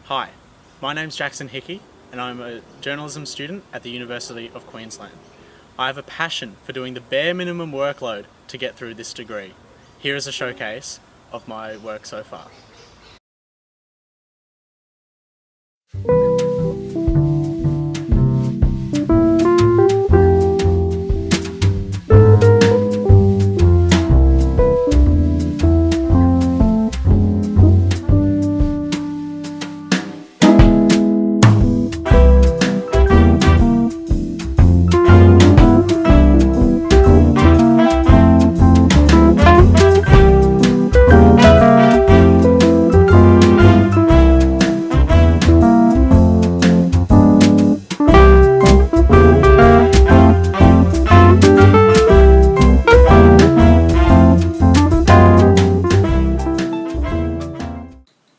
Hi, my name's Jackson Hickey and I'm a journalism student at the University of Queensland. I have a passion for doing the bare minimum workload to get through this degree. Here is a showcase of my work so far.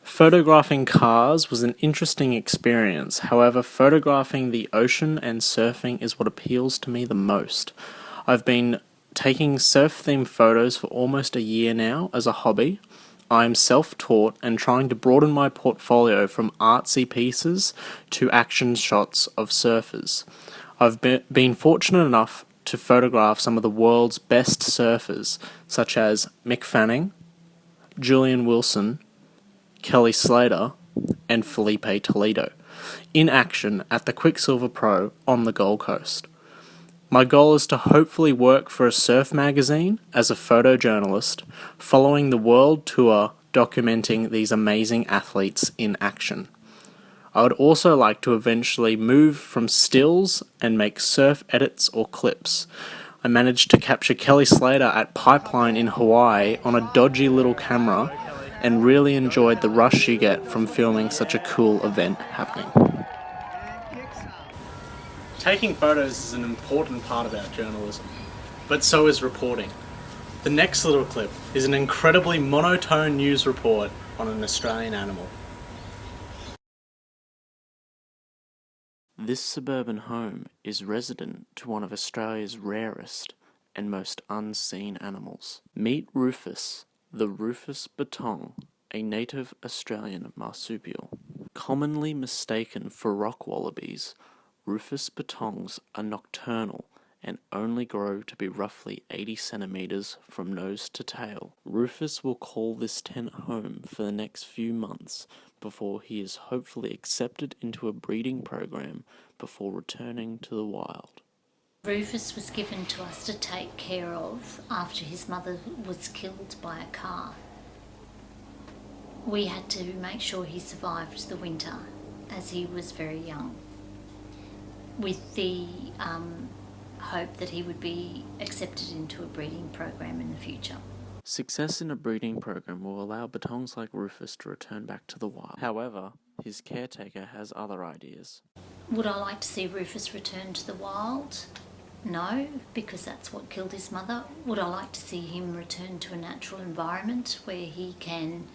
Photographing cars was an interesting experience. However, photographing the ocean and surfing is what appeals to me the most. I've been taking surf-themed photos for almost a year now as a hobby. I am self-taught and trying to broaden my portfolio from artsy pieces to action shots of surfers. I've been fortunate enough to photograph some of the world's best surfers, such as Mick Fanning, Julian Wilson, Kelly Slater, and Felipe Toledo, in action at the Quicksilver Pro on the Gold Coast. My goal is to hopefully work for a surf magazine as a photojournalist, following the world tour documenting these amazing athletes in action. I would also like to eventually move from stills and make surf edits or clips. I managed to capture Kelly Slater at Pipeline in Hawaii on a dodgy little camera and really enjoyed the rush you get from filming such a cool event happening. Taking photos is an important part of our journalism, but so is reporting. The next little clip is an incredibly monotone news report on an Australian animal. This suburban home is resident to one of Australia's rarest and most unseen animals. Meet Rufus, the Rufus Bettong, a native Australian marsupial. Commonly mistaken for rock wallabies, Rufus Bettongs are nocturnal and only grow to be roughly 80 centimetres from nose to tail. Rufus will call this tent home for the next few months before he is hopefully accepted into a breeding program before returning to the wild. Rufus was given to us to take care of after his mother was killed by a car. We had to make sure he survived the winter as he was very young, with the hope that he would be accepted into a breeding program in the future. Success in a breeding program will allow Bettongs like Rufus to return back to the wild. However, his caretaker has other ideas. Would I like to see Rufus return to the wild? No, because that's what killed his mother. Would I like to see him return to a natural environment where he can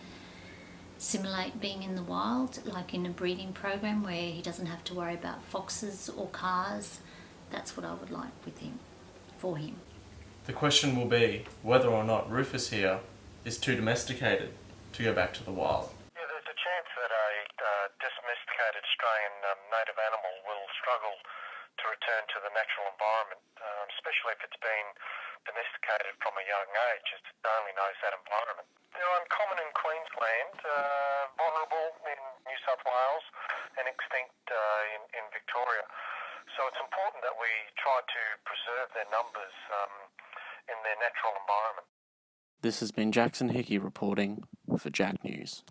simulate being in the wild, like in a breeding program where he doesn't have to worry about foxes or cars? That's what I would like with him, for him. The question will be whether or not Rufus here is too domesticated to go back to the wild. Yeah, there's a chance that a domesticated Australian native animal will struggle to return to the natural environment, especially if it's been domesticated from a young age. It only knows that environment. They're uncommon in Queensland, vulnerable in New South Wales, and extinct in Victoria. So it's important that we try to preserve their numbers in their natural environment. This has been Jackson Hickey reporting for Jack News.